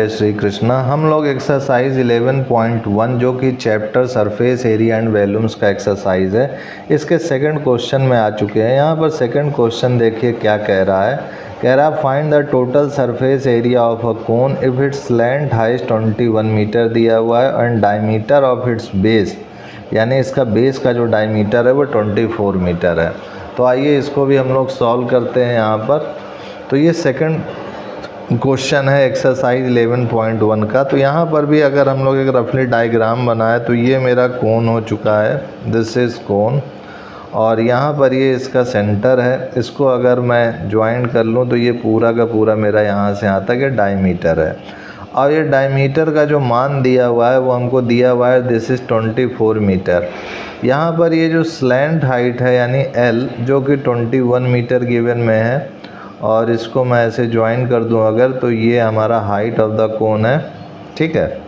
जय श्री कृष्णा। हम लोग एक्सरसाइज 11.1 जो कि chapter surface area and volumes का एक्सरसाइज है, इसके सेकंड क्वेश्चन में आ चुके हैं। यहाँ पर सेकंड क्वेश्चन देखिए क्या कह रहा है। कह रहा है find the total surface area of a cone if its length height 21 metre दिया हुआ है and diameter of its base, यानी इसका बेस का जो डायमीटर है वो 24 मीटर है। तो आइए इसको भी हम लोग सॉल्व करते हैं यहाँ पर। तो ये सेकंड क्वेश्चन है एक्सरसाइज 11.1 का। तो यहाँ पर भी अगर हम लोग एक रफली डायग्राम बनाए तो ये मेरा कोन हो चुका है, दिस इज़ कोन, और यहाँ पर ये इसका सेंटर है। इसको अगर मैं ज्वाइन कर लूँ तो ये पूरा का पूरा मेरा यहाँ से यहाँ तक ये डायमीटर है। और ये डायमीटर का जो मान दिया हुआ है वो हमको दिया हुआ है, दिस इज़ 24 मीटर। यहाँ पर ये जो स्लैंट हाइट है यानी L जो कि 21 मीटर गिवन में है, और इसको मैं ऐसे ज्वाइन कर दूं अगर, तो ये हमारा हाइट ऑफ द कोन है, ठीक है।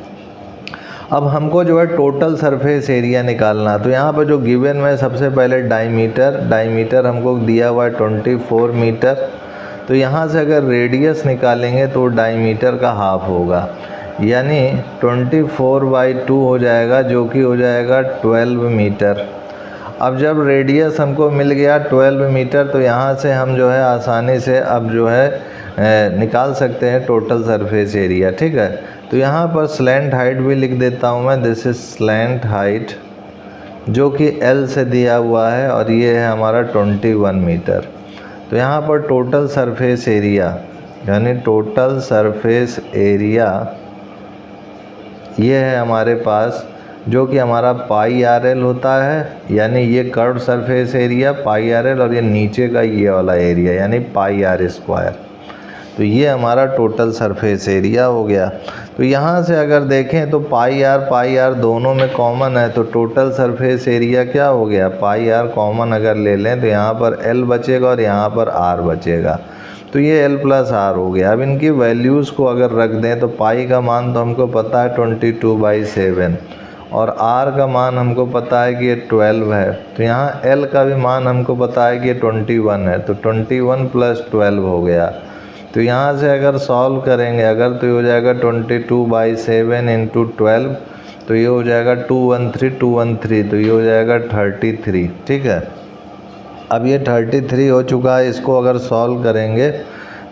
अब हमको जो है टोटल सरफेस एरिया निकालना। तो यहाँ पर जो गिवन में सबसे पहले डायमीटर हमको दिया हुआ है 24 मीटर। तो यहाँ से अगर रेडियस निकालेंगे तो डायमीटर का हाफ होगा, यानी 24/2 हो जाएगा, जो कि हो जाएगा 12 मीटर। अब जब रेडियस हमको मिल गया 12 मीटर तो यहाँ से हम जो है आसानी से अब जो है निकाल सकते हैं टोटल सरफेस एरिया, ठीक है। तो यहाँ पर स्लैंट हाइट भी लिख देता हूँ मैं, दिस इज स्लैंट हाइट जो कि L से दिया हुआ है, और ये है हमारा 21 मीटर। तो यहाँ पर टोटल सरफेस एरिया यानी टोटल सरफेस एरिया ये है हमारे पास, जो कि हमारा πRL होता है, यानी ये कर्व सरफेस एरिया πRL, और ये नीचे का ये वाला एरिया यानी πr²। तो ये हमारा टोटल सरफेस एरिया हो गया। तो यहाँ से अगर देखें तो πr दोनों में कॉमन है, तो टोटल सरफेस एरिया क्या हो गया, πr कॉमन अगर ले लें तो यहाँ पर L बचेगा और यहाँ पर R बचेगा। तो ये L + R हो गया। अब इनकी वैल्यूज़ को अगर रख दें तो पाई का मान तो हमको पता है 22/7, और R का मान हमको पता है कि ये 12 है। तो यहाँ L का भी मान हमको पता है कि ये 21 है, तो 21 + 12 हो गया। तो यहाँ से अगर सॉल्व करेंगे अगर, तो ये हो जाएगा 22/7 × 12, तो ये हो जाएगा 213, तो ये हो जाएगा 33, ठीक है। अब ये 33 हो चुका है। इसको अगर सॉल्व करेंगे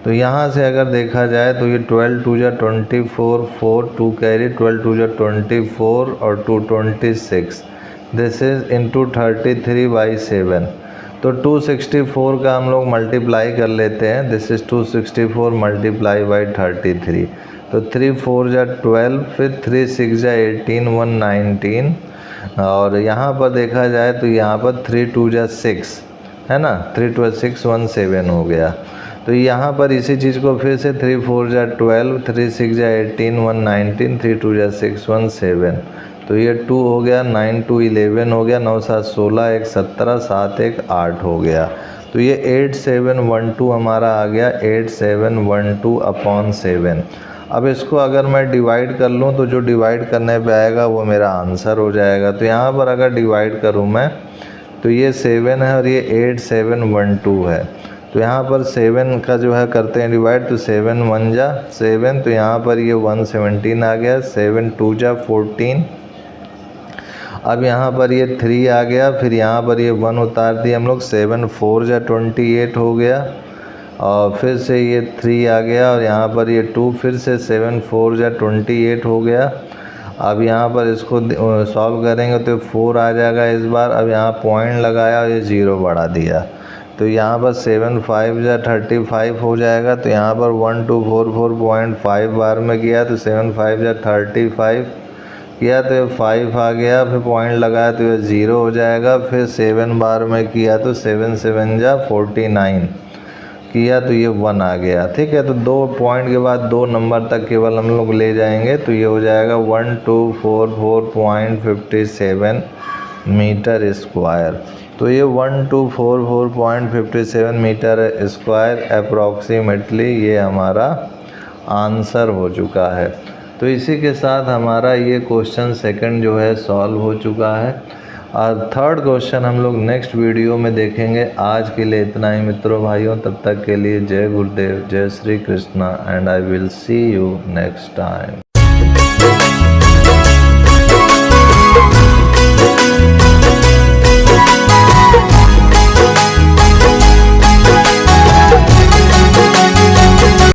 तो यहाँ से अगर देखा जाए तो ये 12 × 2 = 24, 4 2 कैरी, 12 × 2 = 24 और 2 26, दिस इज़ इंटू 33/7। तो 264 का हम लोग मल्टीप्लाई कर लेते हैं, दिस इज़ 264 × 33। तो 3 4 = 12, फिर 3 6 = 18, 1 19, और यहाँ पर देखा जाए तो यहाँ पर 3 2 = 6 है ना, 3 2 = 6, 1 7 हो गया। तो यहाँ पर इसी चीज़ को फिर से 3 4 = 12, 3 6 = 18, 1 19, 3 2 = 6, 1 7, तो ये 2 हो गया, 9 2 11 हो गया, 9 7 16, 1 17, 7 1 8 हो गया। तो ये 8712 हमारा आ गया, 8712/7। अब इसको अगर मैं डिवाइड कर लूँ तो जो डिवाइड करने पे आएगा वो मेरा आंसर हो जाएगा। तो यहाँ पर अगर डिवाइड करूँ मैं तो ये 7 है और ये 8712 है। तो यहाँ पर 7 का जो है करते हैं डिवाइड, तो 7 1 = 7, तो यहाँ पर ये 117 आ गया, 7 2 = 14। अब यहाँ पर ये 3 आ गया, फिर यहाँ पर ये 1 उतार दिए हम लोग, 7 4 = 28 हो गया, और फिर से ये 3 आ गया, और यहाँ पर ये 2, फिर से 7 4 = 28 हो गया। अब यहाँ पर इसको सॉल्व करेंगे तो 4 आ जाएगा इस बार। अब यहाँ पॉइंट लगाया और ये 0 बढ़ा दिया, तो यहाँ पर 7 5 = 35 हो जाएगा। तो यहाँ पर 1244.5 बार में किया तो 7 5 = 35 किया तो 5 आ गया, फिर पॉइंट लगाया तो ये 0 हो जाएगा। फिर 7 बार में किया तो 7 7 = 49 किया तो ये 1 आ गया, ठीक है। तो 2 पॉइंट के बाद 2 नंबर तक केवल हम लोग ले जाएंगे, तो ये हो जाएगा 1244.57 मीटर स्क्वायर। तो ये 1244.57 मीटर स्क्वायर अप्रॉक्सीमेटली ये हमारा आंसर हो चुका है। तो इसी के साथ हमारा ये क्वेश्चन सेकंड जो है सॉल्व हो चुका है। और थर्ड क्वेश्चन हम लोग नेक्स्ट वीडियो में देखेंगे। आज के लिए इतना ही मित्रों भाइयों, तब तक के लिए जय गुरुदेव, जय Shri Krishna, and I will see you next time.